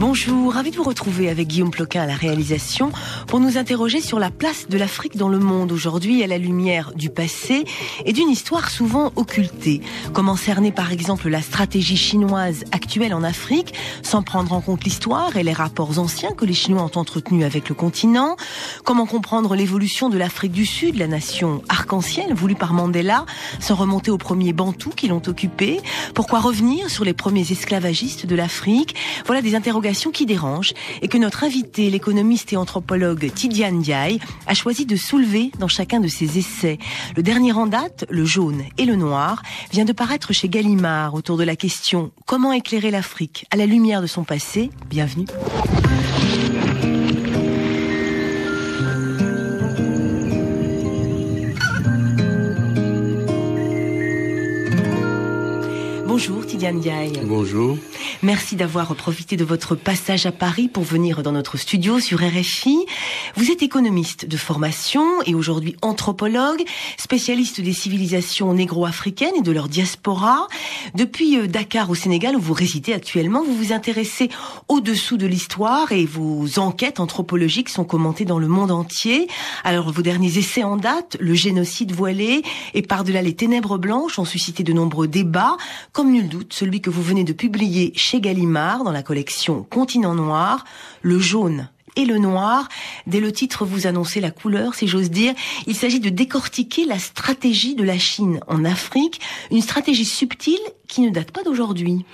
Bonjour, ravi de vous retrouver avec Guillaume Ploquin à la réalisation pour nous interroger sur la place de l'Afrique dans le monde aujourd'hui à la lumière du passé et d'une histoire souvent occultée. Comment cerner par exemple la stratégie chinoise actuelle en Afrique sans prendre en compte l'histoire et les rapports anciens que les Chinois ont entretenus avec le continent? Comment comprendre l'évolution de l'Afrique du Sud, la nation arc-en-ciel voulue par Mandela, sans remonter aux premiers Bantous qui l'ont occupée? Pourquoi revenir sur les premiers esclavagistes de l'Afrique? Voilà des interrogations qui dérangent et que notre invité, l'économiste et anthropologue Tidjane Ndiaye, a choisi de soulever dans chacun de ses essais. Le dernier en date, Le jaune et le noir, vient de paraître chez Gallimard autour de la question « Comment éclairer l'Afrique à la lumière de son passé ?» Bienvenue. Bonjour Tidjane Ndiaye. Bonjour. Merci d'avoir profité de votre passage à Paris pour venir dans notre studio sur RFI. Vous êtes économiste de formation et aujourd'hui anthropologue, spécialiste des civilisations négro-africaines et de leur diaspora. Depuis Dakar au Sénégal où vous résidez actuellement, vous vous intéressez au-dessous de l'histoire et vos enquêtes anthropologiques sont commentées dans le monde entier. Alors vos derniers essais en date, Le génocide voilé et Par-delà les ténèbres blanches, ont suscité de nombreux débats. Comme nul doute, celui que vous venez de publier chez Gallimard dans la collection Continent Noir, Le jaune et le noir. Dès le titre, vous annoncez la couleur, si j'ose dire. Il s'agit de décortiquer la stratégie de la Chine en Afrique, une stratégie subtile qui ne date pas d'aujourd'hui.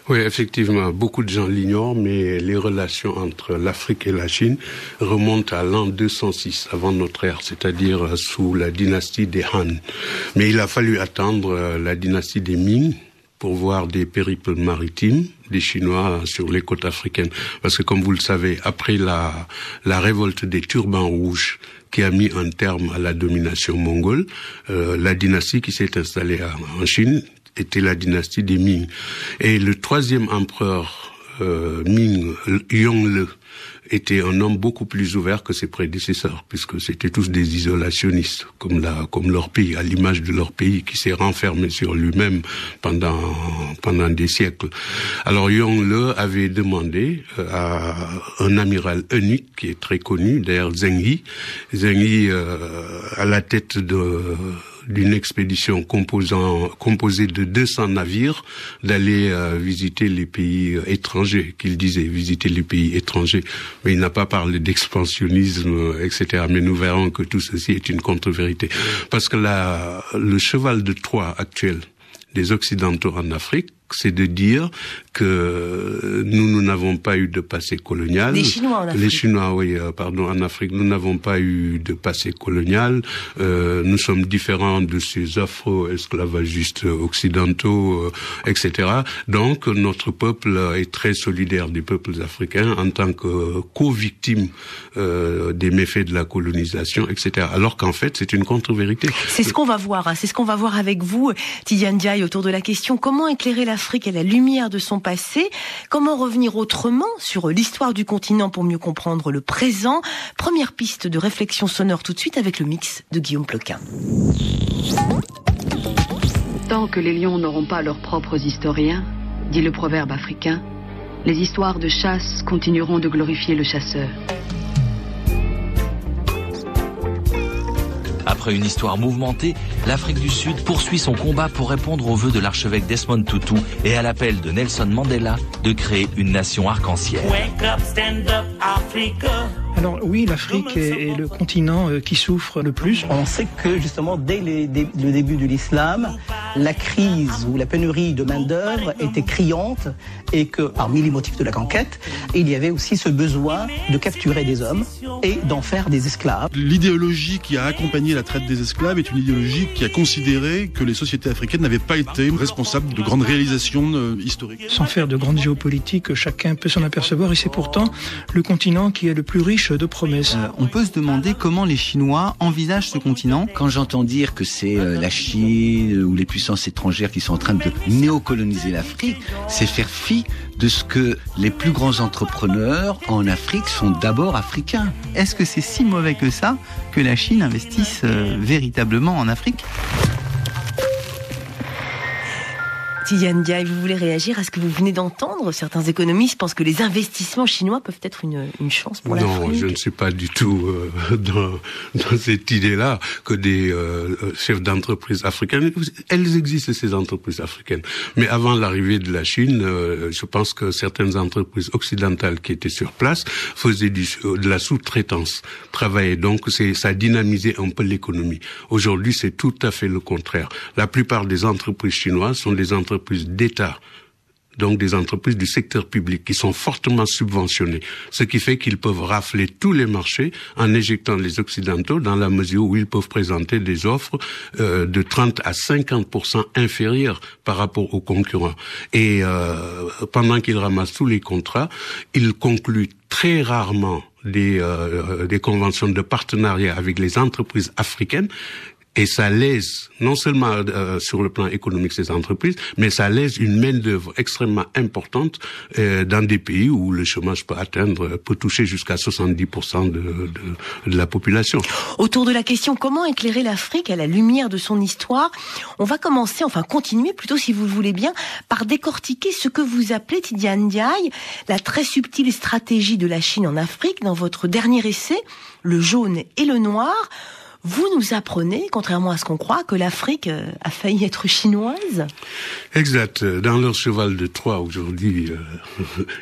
Oui, effectivement, beaucoup de gens l'ignorent, mais les relations entre l'Afrique et la Chine remontent à l'an 206 avant notre ère, c'est-à-dire sous la dynastie des Han. Mais il a fallu attendre la dynastie des Ming pour voir des périples maritimes des Chinois sur les côtes africaines. Parce que comme vous le savez, après la révolte des turbans rouges qui a mis un terme à la domination mongole, la dynastie qui s'est installée en Chine était la dynastie des Ming. Et le troisième empereur Ming, Yongle, était un homme beaucoup plus ouvert que ses prédécesseurs, puisque c'était tous des isolationnistes, comme leur pays, à l'image de leur pays, qui s'est renfermé sur lui-même pendant des siècles. Alors Yongle avait demandé à un amiral eunuque qui est très connu, d'ailleurs Zheng Yi, à la tête d'une expédition composée de 200 navires, d'aller visiter les pays étrangers, qu'il disait, visiter les pays étrangers. Mais il n'a pas parlé d'expansionnisme, etc. Mais nous verrons que tout ceci est une contre-vérité. Parce que le cheval de Troie actuel des Occidentaux en Afrique, c'est de dire que nous n'avons pas eu de passé colonial. Les Chinois en Afrique. Les Chinois, oui, en Afrique, nous n'avons pas eu de passé colonial. Nous sommes différents de ces afro-esclavagistes occidentaux, etc. Donc, notre peuple est très solidaire des peuples africains en tant que co-victimes des méfaits de la colonisation, etc. Alors qu'en fait, c'est une contre-vérité. C'est ce qu'on va voir, c'est ce qu'on va voir avec vous, Tidjane Ndiaye, autour de la question comment éclairer l'Afrique à la lumière de son passé, comment revenir autrement sur l'histoire du continent pour mieux comprendre le présent. Première piste de réflexion sonore tout de suite avec le mix de Guillaume Ploquin. Tant que les lions n'auront pas leurs propres historiens, dit le proverbe africain, les histoires de chasse continueront de glorifier le chasseur. Après une histoire mouvementée, l'Afrique du Sud poursuit son combat pour répondre aux vœux de l'archevêque Desmond Tutu et à l'appel de Nelson Mandela de créer une nation arc-en-ciel. Wake up, stand up, Africa. Alors oui, l'Afrique est le continent qui souffre le plus. On sait que justement dès le début de l'islam, la crise ou la pénurie de main-d'œuvre était criante et que parmi les motifs de la conquête, il y avait aussi ce besoin de capturer des hommes et d'en faire des esclaves. L'idéologie qui a accompagné la traite des esclaves est une idéologie qui a considéré que les sociétés africaines n'avaient pas été responsables de grandes réalisations historiques. Sans faire de grandes géopolitiques, chacun peut s'en apercevoir et c'est pourtant le continent qui est le plus riche de promesses. On peut se demander comment les Chinois envisagent ce continent. Quand j'entends dire que c'est la Chine ou les puissances étrangères qui sont en train de néocoloniser l'Afrique, c'est faire fi de ce que les plus grands entrepreneurs en Afrique sont d'abord africains. Est-ce que c'est si mauvais que ça que la Chine investisse véritablement en Afrique ? Tidjane Ndiaye, vous voulez réagir à ce que vous venez d'entendre? Certains économistes pensent que les investissements chinois peuvent être une chance pour l'Afrique. Non, je ne suis pas du tout dans cette idée-là que des chefs d'entreprise africaines, elles existent ces entreprises africaines. Mais avant l'arrivée de la Chine, je pense que certaines entreprises occidentales qui étaient sur place faisaient de la sous-traitance, travaillaient. Donc ça dynamisait un peu l'économie. Aujourd'hui, c'est tout à fait le contraire. La plupart des entreprises chinoises sont des entreprises d'État, donc des entreprises du secteur public qui sont fortement subventionnées, ce qui fait qu'ils peuvent rafler tous les marchés en éjectant les Occidentaux dans la mesure où ils peuvent présenter des offres de 30 à 50% inférieures par rapport aux concurrents. Et pendant qu'ils ramassent tous les contrats, ils concluent très rarement des conventions de partenariat avec les entreprises africaines. Et ça lèse, non seulement sur le plan économique ces entreprises, mais ça lèse une main-d'œuvre extrêmement importante dans des pays où le chômage peut toucher jusqu'à 70% de la population. Autour de la question comment éclairer l'Afrique à la lumière de son histoire, on va continuer plutôt si vous le voulez bien, par décortiquer ce que vous appelez, Tidjane Ndiaye, la très subtile stratégie de la Chine en Afrique. Dans votre dernier essai, Le jaune et le noir, vous nous apprenez, contrairement à ce qu'on croit, que l'Afrique a failli être chinoise. Exact. Dans leur cheval de Troie, aujourd'hui,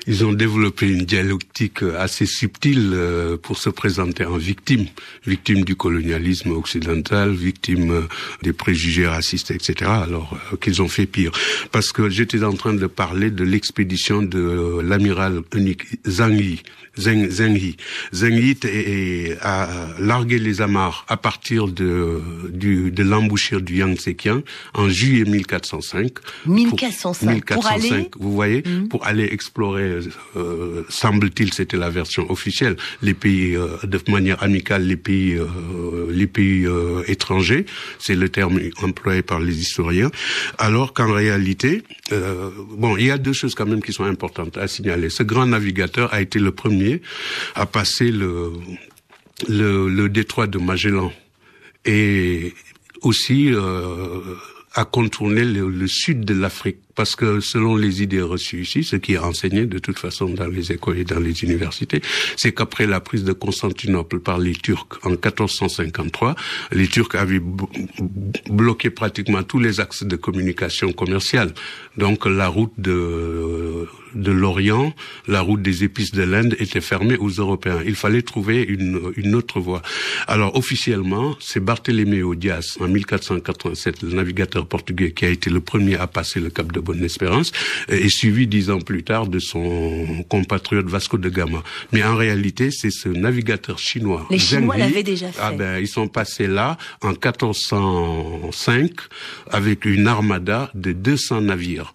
ils ont développé une dialectique assez subtile pour se présenter en victime du colonialisme occidental, victime des préjugés racistes, etc. Alors qu'ils ont fait pire. Parce que j'étais en train de parler de l'expédition de l'amiral unique Zheng Yi. Zheng Yi a largué les amarres à partir de l'embouchure du Yangtze-Kiang en juillet 1405. 1405 pour aller, vous voyez, pour aller explorer, semble-t-il, c'était la version officielle, les pays de manière amicale, les pays étrangers, c'est le terme employé par les historiens, alors qu'en réalité, il y a deux choses quand même qui sont importantes à signaler. Ce grand navigateur a été le premier à passer le détroit de Magellan et aussi à contourner le sud de l'Afrique. Parce que selon les idées reçues ici, ce qui est enseigné de toute façon dans les écoles et dans les universités, c'est qu'après la prise de Constantinople par les Turcs en 1453, les Turcs avaient bloqué pratiquement tous les axes de communication commerciale. Donc la route de l'Orient, la route des épices de l'Inde était fermée aux Européens. Il fallait trouver une autre voie. Alors officiellement, c'est Bartholoméo Dias en 1487, le navigateur portugais, qui a été le premier à passer le cap de Bonne-Espérance, et suivi 10 ans plus tard de son compatriote Vasco de Gama. Mais en réalité, c'est ce navigateur chinois. Les Chinois l'avaient déjà fait. Ils sont passés là en 1405 avec une armada de 200 navires.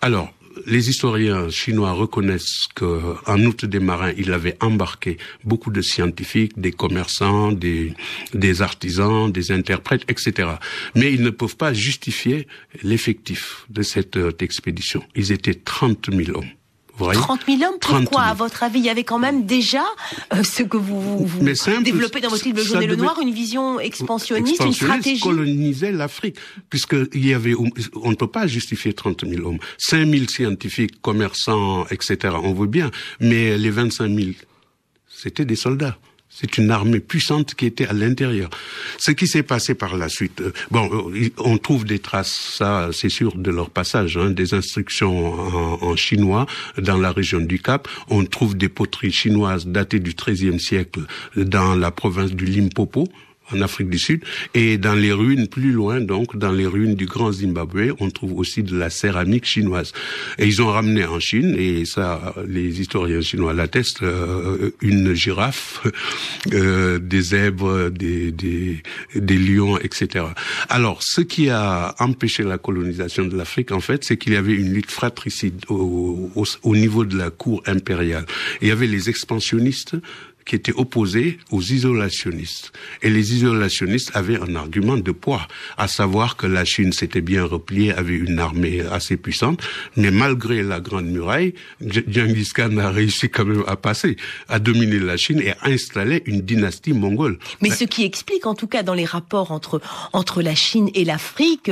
Alors, les historiens chinois reconnaissent qu'en août des marins, il avait embarqué beaucoup de scientifiques, des commerçants, des artisans, des interprètes, etc. Mais ils ne peuvent pas justifier l'effectif de cette expédition. Ils étaient 30 000 hommes. 30 000 hommes, pourquoi, à votre avis? Il y avait quand même déjà ce que vous développez dans votre livre Le jaune et le noir, une vision expansionniste, une stratégie. Coloniser l'Afrique, on ne peut pas justifier 30 000 hommes. 5 000 scientifiques, commerçants, etc. On veut bien, mais les 25 000, c'était des soldats. C'est une armée puissante qui était à l'intérieur. Ce qui s'est passé par la suite, on trouve des traces, ça c'est sûr, de leur passage, des instructions en chinois dans la région du Cap. On trouve des poteries chinoises datées du XIIIe siècle dans la province du Limpopo, en Afrique du Sud, et dans les ruines plus loin, donc dans les ruines du Grand Zimbabwe, on trouve aussi de la céramique chinoise. Et ils ont ramené en Chine, et ça, les historiens chinois l'attestent, une girafe, des zèbres, des lions, etc. Alors, ce qui a empêché la colonisation de l'Afrique, en fait, c'est qu'il y avait une lutte fratricide au niveau de la cour impériale. Il y avait les expansionnistes qui était opposé aux isolationnistes. Et les isolationnistes avaient un argument de poids, à savoir que la Chine s'était bien repliée, avait une armée assez puissante, mais malgré la Grande Muraille, Genghis Khan a réussi quand même à passer, à dominer la Chine et à installer une dynastie mongole. Mais ce qui explique, en tout cas dans les rapports entre la Chine et l'Afrique,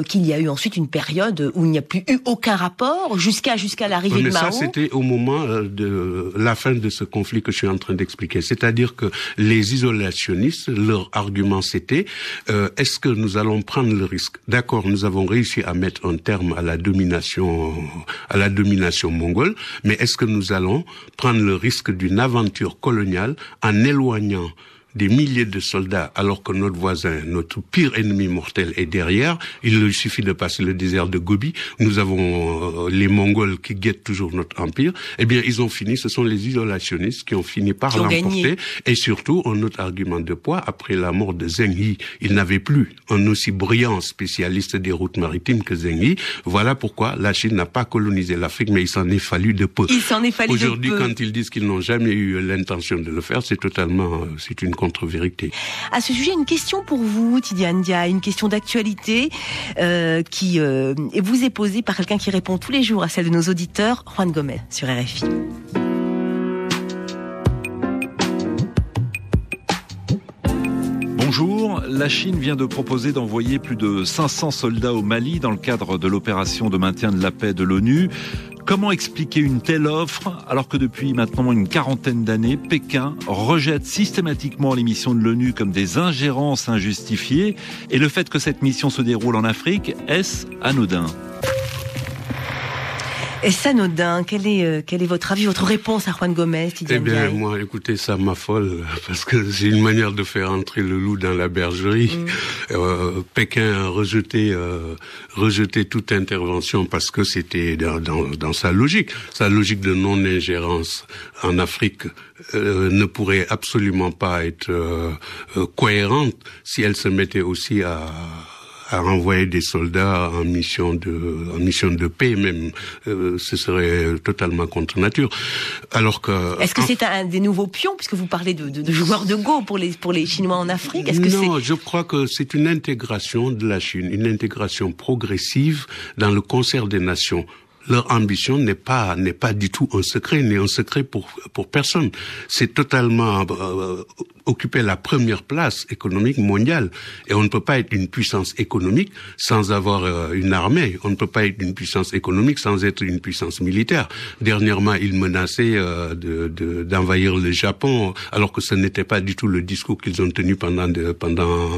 qu'il y a eu ensuite une période où il n'y a plus eu aucun rapport jusqu'à l'arrivée de Mao. Mais ça, c'était au moment de la fin de ce conflit que je suis en train d'expliquer. C'est-à-dire que les isolationnistes, leur argument c'était est-ce que nous allons prendre le risque? D'accord, nous avons réussi à mettre un terme à la domination mongole, mais est-ce que nous allons prendre le risque d'une aventure coloniale en éloignant des milliers de soldats, alors que notre voisin, notre pire ennemi mortel est derrière? Il lui suffit de passer le désert de Gobi. Nous avons les Mongols qui guettent toujours notre empire. Eh bien, ils ont fini, ce sont les isolationnistes qui ont fini par l'emporter. Et surtout, un autre argument de poids, après la mort de Zheng Yi, il n'avait plus un aussi brillant spécialiste des routes maritimes que Zheng Yi. Voilà pourquoi la Chine n'a pas colonisé l'Afrique, mais il s'en est fallu de peu. Aujourd'hui, quand ils disent qu'ils n'ont jamais eu l'intention de le faire, c'est une contre-vérité. À ce sujet, une question pour vous, Tidiane Ndiaye, une question d'actualité qui vous est posée par quelqu'un qui répond tous les jours à celle de nos auditeurs, Juan Gomez, sur RFI. Bonjour, la Chine vient de proposer d'envoyer plus de 500 soldats au Mali dans le cadre de l'opération de maintien de la paix de l'ONU. Comment expliquer une telle offre alors que depuis maintenant une quarantaine d'années, Pékin rejette systématiquement les missions de l'ONU comme des ingérences injustifiées, et le fait que cette mission se déroule en Afrique, est-ce anodin ? Est-ce anodin ? Quel est votre avis, votre réponse à Juan Gomez, Tidiane Ndiaye ? Eh bien, moi, écoutez, ça m'affole, parce que c'est une manière de faire entrer le loup dans la bergerie. Pékin a rejeté toute intervention parce que c'était dans sa logique. Sa logique de non-ingérence en Afrique ne pourrait absolument pas être cohérente si elle se mettait aussi à renvoyer des soldats en mission de paix même. Ce serait totalement contre nature. Alors que... Est-ce que c'est un des nouveaux pions, puisque vous parlez de joueurs de Go pour les Chinois en Afrique? Non, je crois que c'est une intégration de la Chine, une intégration progressive dans le concert des nations. Leur ambition n'est pas du tout un secret, n'est un secret pour personne. C'est totalement occuper la première place économique mondiale. Et on ne peut pas être une puissance économique sans avoir une armée. On ne peut pas être une puissance économique sans être une puissance militaire. Dernièrement, ils menaçaient d'envahir le Japon, alors que ce n'était pas du tout le discours qu'ils ont tenu pendant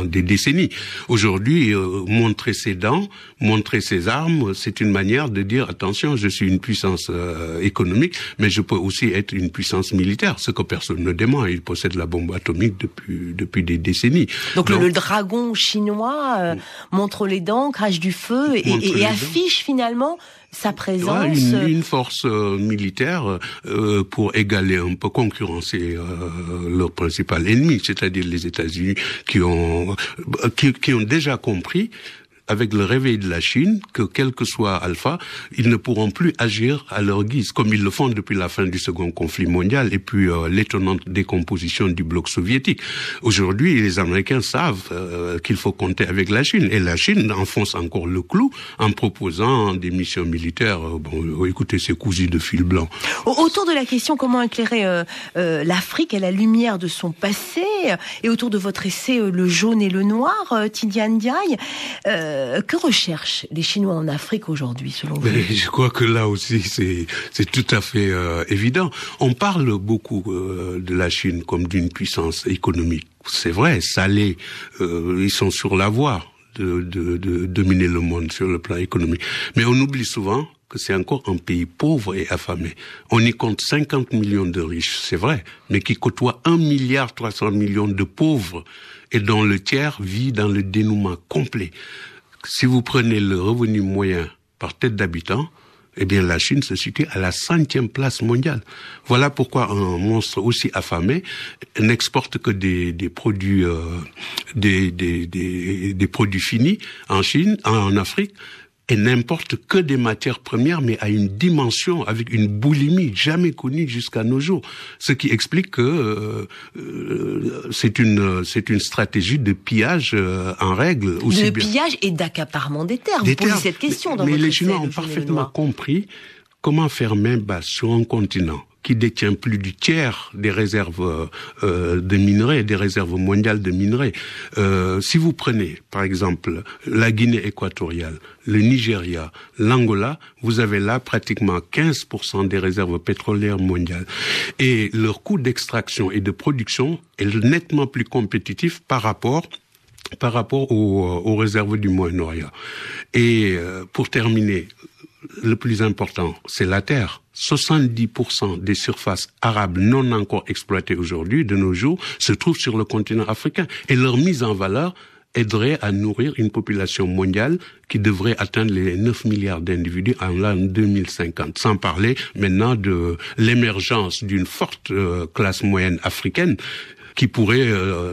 des décennies. Aujourd'hui, montrer ses dents, montrer ses armes, c'est une manière de dire attention, je suis une puissance économique, mais je peux aussi être une puissance militaire, ce que personne ne dément. Ils possèdent la bombe atomique depuis des décennies. Donc le dragon chinois montre les dents, crache du feu et affiche finalement sa présence. Une force militaire pour égaler un peu, concurrencer leur principal ennemi, c'est-à-dire les États-Unis qui ont déjà compris, avec le réveil de la Chine, que quel que soit Alpha, ils ne pourront plus agir à leur guise, comme ils le font depuis la fin du second conflit mondial et puis l'étonnante décomposition du bloc soviétique. Aujourd'hui, les Américains savent qu'il faut compter avec la Chine, et la Chine enfonce encore le clou en proposant des missions militaires. Écoutez, c'est cousu de fil blanc. Autour de la question comment éclairer l'Afrique à la lumière de son passé, et autour de votre essai Le jaune et le noir, Tidiane Ndiaye, que recherchent les Chinois en Afrique aujourd'hui, selon vous? Je crois que là aussi, c'est tout à fait évident. On parle beaucoup de la Chine comme d'une puissance économique. C'est vrai, ça l'est. Ils sont sur la voie de dominer le monde sur le plan économique. Mais on oublie souvent que c'est encore un pays pauvre et affamé. On y compte 50 millions de riches, c'est vrai, mais qui côtoie 1,3 milliard de pauvres, et dont le tiers vit dans le dénuement complet. Si vous prenez le revenu moyen par tête d'habitant, eh bien la Chine se situe à la 100e place mondiale. Voilà pourquoi un monstre aussi affamé n'exporte que des produits des produits finis en Chine, en Afrique, et n'importe que des matières premières, mais à une dimension, avec une boulimie jamais connue jusqu'à nos jours. Ce qui explique que c'est une stratégie de pillage en règle. Aussi de bien. Pillage et d'accaparement des terres. Vous posez cette question dans mais votre les Chinois essai, ont parfaitement compris comment faire main basse sur un continent qui détient plus du tiers des réserves de minerais, des réserves mondiales de minerais. Si vous prenez, par exemple, la Guinée équatoriale, le Nigeria, l'Angola, vous avez là pratiquement 15% des réserves pétrolières mondiales. Et leur coût d'extraction et de production est nettement plus compétitif par rapport aux réserves du Moyen-Orient. Et pour terminer, le plus important, c'est la terre. 70% des surfaces arables non encore exploitées aujourd'hui, de nos jours, se trouvent sur le continent africain. Et leur mise en valeur aiderait à nourrir une population mondiale qui devrait atteindre les 9 milliards d'individus en l'an 2050. Sans parler maintenant de l'émergence d'une forte classe moyenne africaine qui pourrait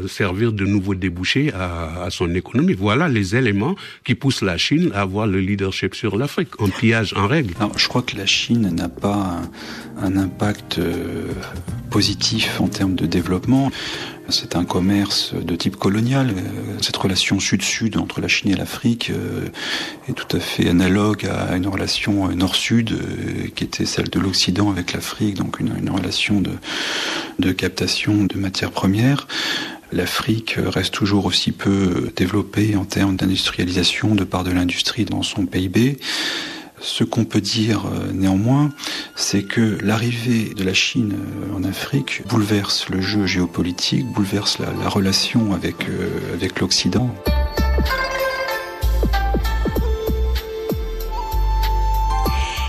servir de nouveaux débouchés à son économie. Voilà les éléments qui poussent la Chine à avoir le leadership sur l'Afrique, en pillage en règle. Alors, je crois que la Chine n'a pas un impact positif en termes de développement. C'est un commerce de type colonial. Cette relation sud-sud entre la Chine et l'Afrique est tout à fait analogue à une relation nord-sud qui était celle de l'Occident avec l'Afrique, donc une relation de captation de matières premières. L'Afrique reste toujours aussi peu développée en termes d'industrialisation de part de l'industrie dans son PIB. Ce qu'on peut dire néanmoins, c'est que l'arrivée de la Chine en Afrique bouleverse le jeu géopolitique, bouleverse la relation avec l'Occident.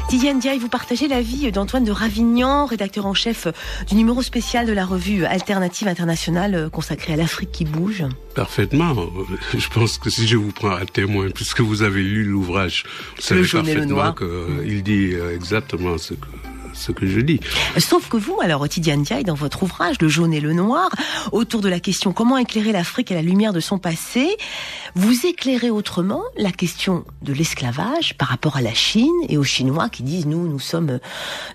Tidjane Ndiaye, vous partagez l'avis d'Antoine de Ravignan, rédacteur en chef du numéro spécial de la revue Alternative Internationale consacrée à l'Afrique qui bouge. Parfaitement. Je pense que si je vous prends à témoin, puisque vous avez lu l'ouvrage, vous savez parfaitement qu'il dit exactement ce que je dis. Sauf que vous, alors, Tidjane Ndiaye, dans votre ouvrage, Le jaune et le noir, autour de la question comment éclairer l'Afrique à la lumière de son passé, vous éclairez autrement la question de l'esclavage par rapport à la Chine et aux Chinois qui disent nous sommes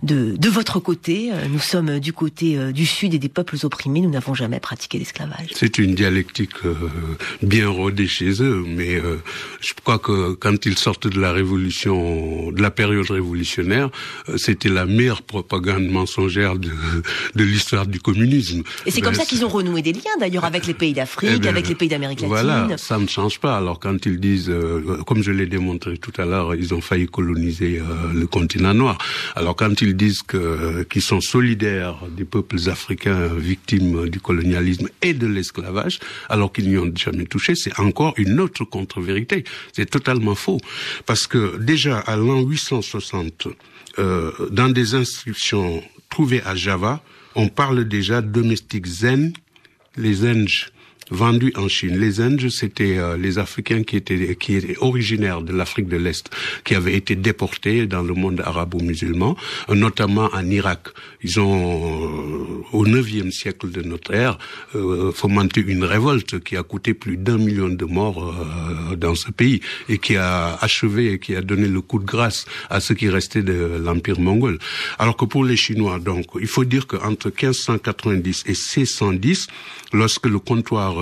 de votre côté, nous sommes du côté du Sud et des peuples opprimés, nous n'avons jamais pratiqué l'esclavage. C'est une dialectique bien rodée chez eux, mais je crois que quand ils sortent de la période révolutionnaire, c'était la meilleure propagande mensongère de l'histoire du communisme. Et c'est comme ça qu'ils ont renoué des liens d'ailleurs avec les pays d'Afrique, avec les pays d'Amérique latine. Voilà, ça ne change pas. Alors quand ils disent, comme je l'ai démontré tout à l'heure, ils ont failli coloniser le continent noir. Alors quand ils disent qu'ils sont solidaires des peuples africains victimes du colonialisme et de l'esclavage, alors qu'ils n'y ont jamais touché, c'est encore une autre contre-vérité. C'est totalement faux. Parce que déjà à l'an 860, dans des inscriptions trouvées à Java, on parle déjà de domestiques zen, les Zenj, vendus en Chine. Les Zenj, c'était les Africains qui étaient originaires de l'Afrique de l'Est, qui avaient été déportés dans le monde arabo-musulman, notamment en Irak. Ils ont, au 9e siècle de notre ère, fomenté une révolte qui a coûté plus d'1 million de morts dans ce pays et qui a achevé et qui a donné le coup de grâce à ce qui restait de l'Empire mongol. Alors que pour les Chinois, donc, il faut dire qu'entre 1590 et 1610, lorsque le comptoir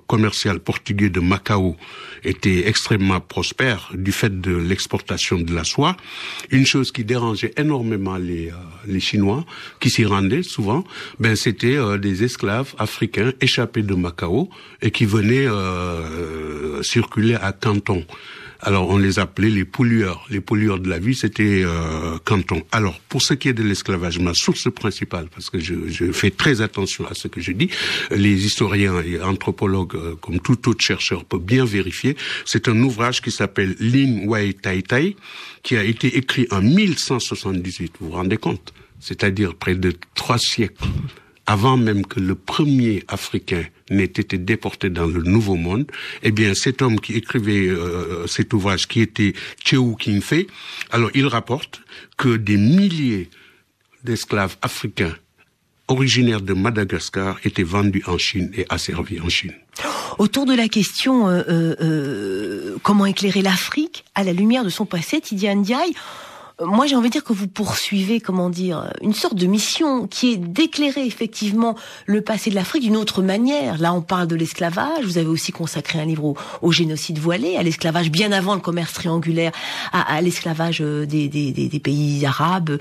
commercial portugais de Macao était extrêmement prospère du fait de l'exportation de la soie, une chose qui dérangeait énormément les Chinois, qui s'y rendaient souvent, c'était des esclaves africains échappés de Macao et qui venaient circuler à Canton. Alors on les appelait les pollueurs. Les pollueurs de la vie, c'était Canton. Alors pour ce qui est de l'esclavage, ma source principale, parce que je fais très attention à ce que je dis, les historiens et anthropologues, comme tout autre chercheur, peuvent bien vérifier, c'est un ouvrage qui s'appelle Lin Wei Tai Tai, qui a été écrit en 1178, vous vous rendez compte? C'est-à-dire près de 3 siècles avant même que le premier Africain n'ait été déporté dans le Nouveau Monde, eh bien, cet homme qui écrivait cet ouvrage, qui était Cheou Kingfei, alors il rapporte que des milliers d'esclaves africains originaires de Madagascar étaient vendus en Chine et asservis en Chine. Autour de la question comment éclairer l'Afrique à la lumière de son passé, Tidiane Ndiaye, moi j'ai envie de dire que vous poursuivez, une sorte de mission qui est d'éclairer effectivement le passé de l'Afrique d'une autre manière. Là on parle de l'esclavage, vous avez aussi consacré un livre au génocide voilé, à l'esclavage bien avant le commerce triangulaire, à l'esclavage des pays arabes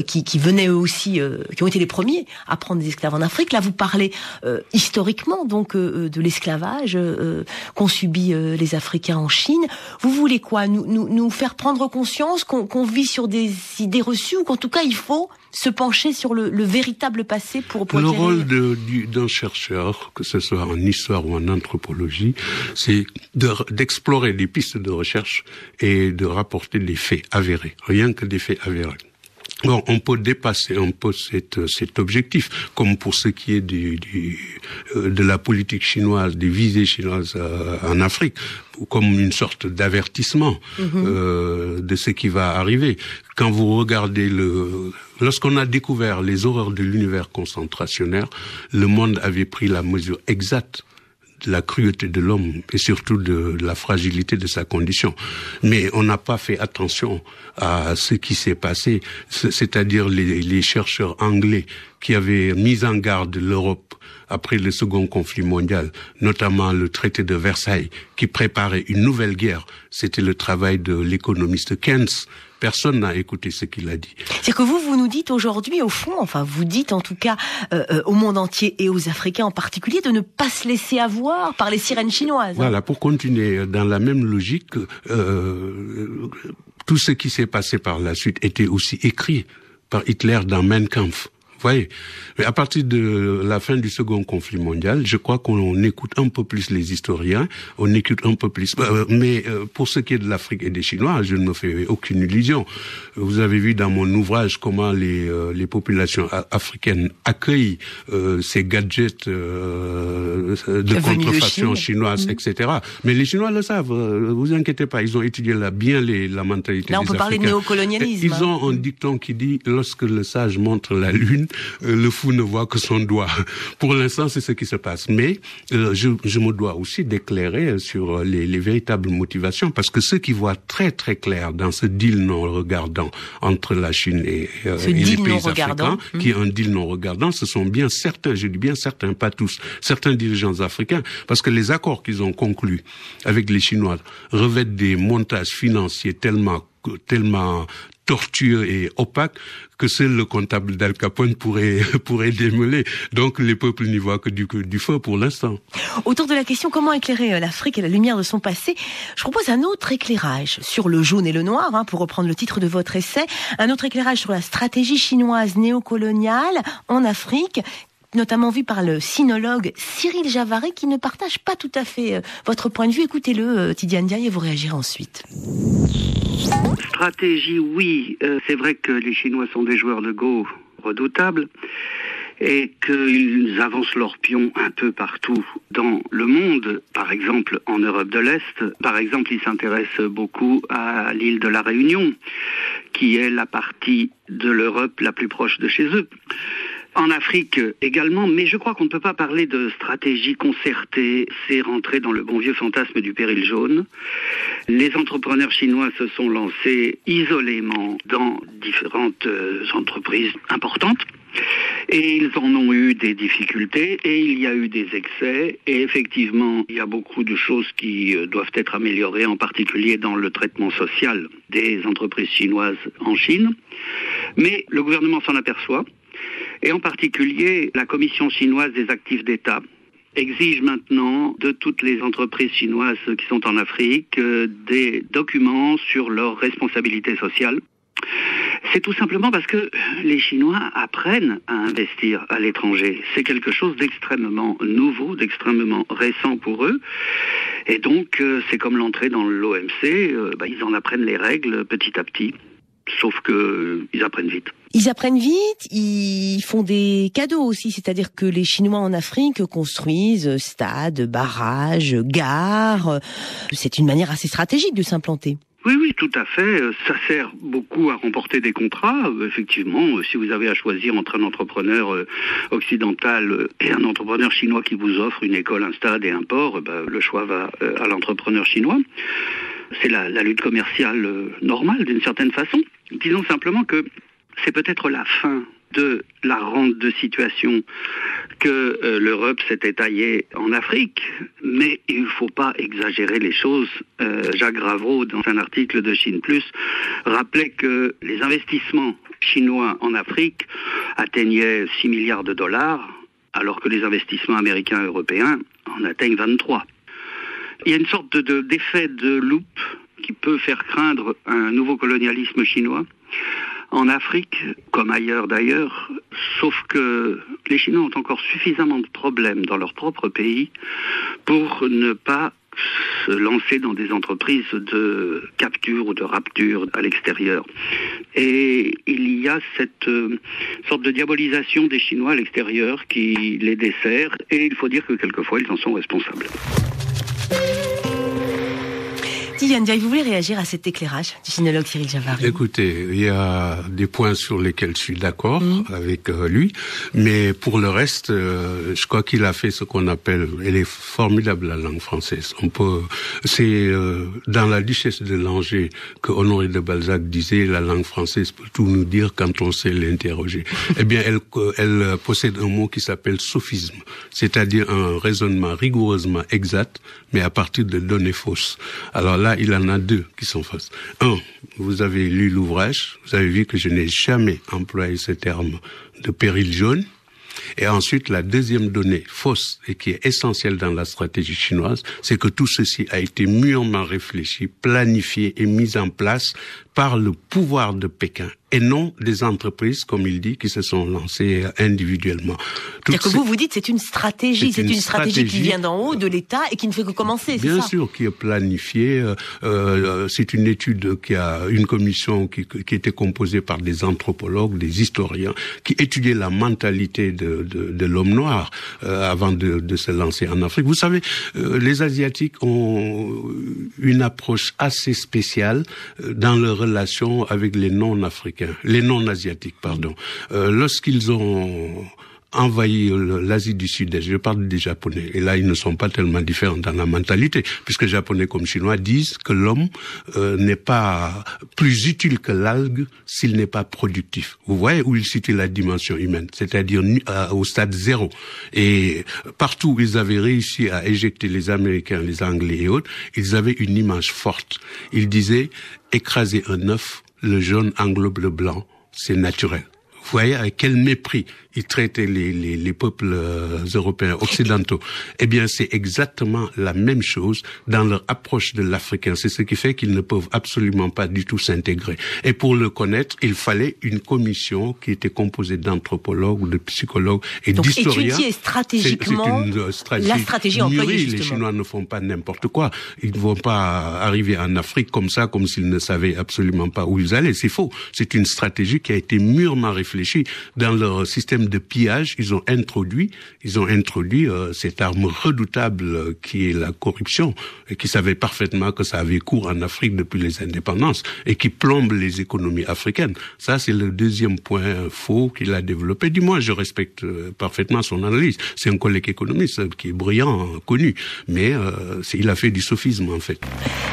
qui venaient eux aussi, qui ont été les premiers à prendre des esclaves en Afrique. Là vous parlez historiquement donc de l'esclavage qu'ont subi les Africains en Chine. Vous voulez quoi, nous faire prendre conscience qu'on vit sur des idées reçues, ou qu'en tout cas il faut se pencher sur le véritable passé pour le rôle d'un chercheur, que ce soit en histoire ou en anthropologie, c'est d'explorer des pistes de recherche et de rapporter des faits avérés, rien que des faits avérés. Bon, on peut dépasser un peu cet objectif, comme pour ce qui est de la politique chinoise, des visées chinoises en Afrique, comme une sorte d'avertissement de ce qui va arriver. Quand vous regardez lorsqu'on a découvert les horreurs de l'univers concentrationnaire, le monde avait pris la mesure exacte de la cruauté de l'homme et surtout de la fragilité de sa condition. Mais on n'a pas fait attention à ce qui s'est passé, c'est-à-dire les chercheurs anglais qui avaient mis en garde l'Europe après le second conflit mondial, notamment le traité de Versailles, qui préparait une nouvelle guerre. C'était le travail de l'économiste Keynes. Personne n'a écouté ce qu'il a dit. C'est que vous nous dites aujourd'hui, au fond, vous dites en tout cas au monde entier et aux Africains en particulier, de ne pas se laisser avoir par les sirènes chinoises. Voilà, pour continuer dans la même logique, tout ce qui s'est passé par la suite était aussi écrit par Hitler dans Mein Kampf. Vous voyez, mais à partir de la fin du second conflit mondial, je crois qu'on écoute un peu plus les historiens, on écoute un peu plus. Mais pour ce qui est de l'Afrique et des Chinois, je ne me fais aucune illusion. Vous avez vu dans mon ouvrage comment les populations africaines accueillent ces gadgets de contrefaçon chinoise, etc. Mais les Chinois le savent. Vous inquiétez pas, ils ont étudié bien la mentalité des Africains. Là, on peut parler de néocolonialisme. Ils ont un dicton qui dit lorsque le sage montre la lune, le fou ne voit que son doigt. Pour l'instant, c'est ce qui se passe. Mais je me dois aussi d'éclairer sur les véritables motivations, parce que ceux qui voient très très clair dans ce deal non regardant entre la Chine et les pays africains, qui est un deal non regardant, ce sont bien certains, je dis bien certains, pas tous, certains dirigeants africains, parce que les accords qu'ils ont conclus avec les Chinois revêtent des montages financiers tellement tortueux et opaques que seul le comptable d'Al Capone pourrait démêler. Donc les peuples n'y voient que du feu pour l'instant. Autour de la question comment éclairer l'Afrique à la lumière de son passé, je propose un autre éclairage sur le jaune et le noir, pour reprendre le titre de votre essai, un autre éclairage sur la stratégie chinoise néocoloniale en Afrique, notamment vu par le sinologue Cyril Javary, qui ne partage pas tout à fait votre point de vue. Écoutez-le, Tidiane Ndiaye, et vous réagirez ensuite. Stratégie, oui. C'est vrai que les Chinois sont des joueurs de Go redoutables et qu'ils avancent leurs pions un peu partout dans le monde. Par exemple, en Europe de l'Est, par exemple, ils s'intéressent beaucoup à l'île de la Réunion, qui est la partie de l'Europe la plus proche de chez eux. En Afrique également, mais je crois qu'on ne peut pas parler de stratégie concertée. C'est rentrer dans le bon vieux fantasme du péril jaune. Les entrepreneurs chinois se sont lancés isolément dans différentes entreprises importantes. Et ils en ont eu des difficultés et il y a eu des excès. Et effectivement, il y a beaucoup de choses qui doivent être améliorées, en particulier dans le traitement social des entreprises chinoises en Chine. Mais le gouvernement s'en aperçoit. Et en particulier, la Commission chinoise des actifs d'État exige maintenant de toutes les entreprises chinoises qui sont en Afrique des documents sur leur responsabilité sociale. C'est tout simplement parce que les Chinois apprennent à investir à l'étranger. C'est quelque chose d'extrêmement nouveau, d'extrêmement récent pour eux. Et donc, c'est comme l'entrée dans l'OMC, ils en apprennent les règles petit à petit. Sauf que ils apprennent vite. Ils apprennent vite, ils font des cadeaux aussi, c'est-à-dire que les Chinois en Afrique construisent stades, barrages, gares. C'est une manière assez stratégique de s'implanter. Oui, tout à fait. Ça sert beaucoup à remporter des contrats. Effectivement, si vous avez à choisir entre un entrepreneur occidental et un entrepreneur chinois qui vous offre une école, un stade et un port, le choix va à l'entrepreneur chinois. C'est la lutte commerciale normale, d'une certaine façon. Disons simplement que c'est peut-être la fin de la rente de situation que l'Europe s'était taillée en Afrique, mais il ne faut pas exagérer les choses. Jacques Gravreau, dans un article de Chine Plus, rappelait que les investissements chinois en Afrique atteignaient 6 milliards de dollars, alors que les investissements américains et européens en atteignent 23. Il y a une sorte d'effet de loupe qui peut faire craindre un nouveau colonialisme chinois en Afrique, comme ailleurs d'ailleurs, sauf que les Chinois ont encore suffisamment de problèmes dans leur propre pays pour ne pas se lancer dans des entreprises de capture ou de rapture à l'extérieur. Et il y a cette sorte de diabolisation des Chinois à l'extérieur qui les dessert, et il faut dire que quelquefois ils en sont responsables. Yann Diaye, vous voulez réagir à cet éclairage du sinologue Cyril Javary? Écoutez, il y a des points sur lesquels je suis d'accord avec lui, mais pour le reste, je crois qu'il a fait ce qu'on appelle, elle est formidable la langue française. C'est dans la Duchesse de Langeais que Honoré de Balzac disait, la langue française peut tout nous dire quand on sait l'interroger. Eh bien, elle possède un mot qui s'appelle sophisme, c'est-à-dire un raisonnement rigoureusement exact, mais à partir de données fausses. Alors là, il en a deux qui sont fausses. Un, vous avez lu l'ouvrage, vous avez vu que je n'ai jamais employé ce terme de péril jaune. Et ensuite, la deuxième donnée fausse et qui est essentielle dans la stratégie chinoise, c'est que tout ceci a été mûrement réfléchi, planifié et mis en place par le pouvoir de Pékin et non des entreprises, comme il dit, qui se sont lancées individuellement. C'est-à-dire que vous dites c'est une stratégie, c'est une stratégie qui vient d'en haut, de l'État, et qui ne fait que commencer, c'est ça? Bien sûr, qui est planifiée. C'est une étude une commission qui était composée par des anthropologues, des historiens, qui étudiaient la mentalité de l'homme noir avant de se lancer en Afrique. Vous savez, les Asiatiques ont une approche assez spéciale dans leur relation avec les non-africains, les non-asiatiques, pardon. Lorsqu'ils ont envahi l'Asie du Sud-Est, je parle des Japonais, et là ils ne sont pas tellement différents dans la mentalité, puisque Japonais comme Chinois disent que l'homme n'est pas plus utile que l'algue s'il n'est pas productif. Vous voyez où ils situent la dimension humaine, c'est-à-dire au stade zéro. Et partout où ils avaient réussi à éjecter les Américains, les Anglais et autres, ils avaient une image forte. Ils disaient, écraser un œuf, le jaune englobe le blanc, c'est naturel. Vous voyez avec quel mépris ils traitaient les peuples européens occidentaux. Eh bien, c'est exactement la même chose dans leur approche de l'Africain. C'est ce qui fait qu'ils ne peuvent absolument pas du tout s'intégrer. Et pour le connaître, il fallait une commission qui était composée d'anthropologues, de psychologues et d'historiens. Donc, étudier stratégiquement la stratégie employée, justement. Les Chinois ne font pas n'importe quoi. Ils ne vont pas arriver en Afrique comme ça, comme s'ils ne savaient absolument pas où ils allaient. C'est faux. C'est une stratégie qui a été mûrement réfléchie. Dans leur système de pillage, ils ont introduit cette arme redoutable qui est la corruption, et qui savaient parfaitement que ça avait cours en Afrique depuis les indépendances et qui plombe les économies africaines. Ça, c'est le deuxième point faux qu'il a développé. Du moins, je respecte parfaitement son analyse. C'est un collègue économiste qui est brillant, connu, mais il a fait du sophisme en fait.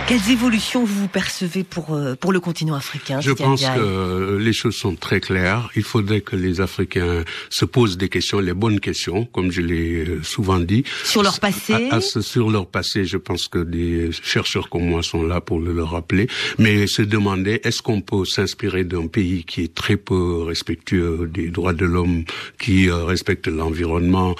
Quelles évolutions vous percevez pour le continent africain? Je pense que les choses sont très claires. Il faudrait que les Africains se posent des questions, les bonnes questions, comme je l'ai souvent dit. Sur leur passé? Sur leur passé, je pense que des chercheurs comme moi sont là pour le rappeler. Mais se demander, est-ce qu'on peut s'inspirer d'un pays qui est très peu respectueux des droits de l'homme, qui respecte l'environnement,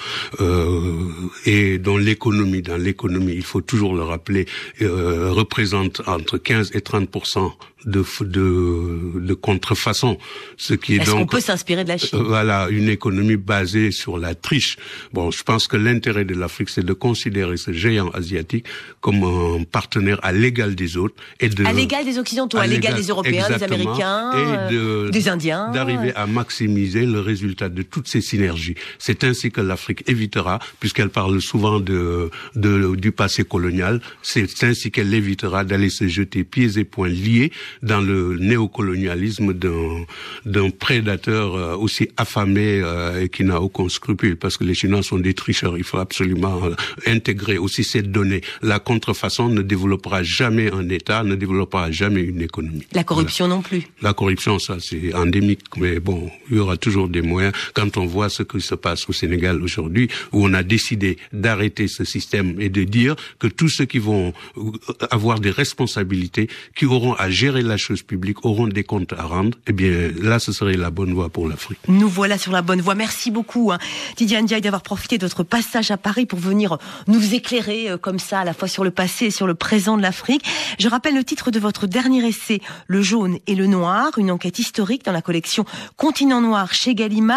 et dont dans l'économie, il faut toujours le rappeler, représente entre 15 et 30% de contrefaçon, ce qui est Est-ce donc qu'on peut s'inspirer de la Chine? Voilà, une économie basée sur la triche. Bon, je pense que l'intérêt de l'Afrique, c'est de considérer ce géant asiatique comme un partenaire à l'égal des autres et à l'égal des Occidentaux, à l'égal des Européens, des Américains, et des Indiens, d'arriver à maximiser le résultat de toutes ces synergies. C'est ainsi que l'Afrique évitera, puisqu'elle parle souvent du passé colonial, c'est ainsi qu'elle évitera d'aller se jeter pieds et poings liés dans le néocolonialisme d'un prédateur aussi affamé et qui n'a aucun scrupule, parce que les Chinois sont des tricheurs. Il faut absolument intégrer aussi cette donnée. La contrefaçon ne développera jamais un État, ne développera jamais une économie. La corruption non plus. La corruption, ça c'est endémique, mais bon, il y aura toujours des moyens. Quand on voit ce qui se passe au Sénégal aujourd'hui, où on a décidé d'arrêter ce système et de dire que tous ceux qui vont avoir des responsabilités, qui auront à gérer la chose publique, auront des comptes à rendre, eh bien là ce serait la bonne voie pour l'Afrique. Nous voilà sur la bonne voie. Merci beaucoup Didier Ndiaye d'avoir profité de votre passage à Paris pour venir nous éclairer comme ça à la fois sur le passé et sur le présent de l'Afrique. Je rappelle le titre de votre dernier essai, Le jaune et le noir, une enquête historique dans la collection Continent Noir chez Gallimard.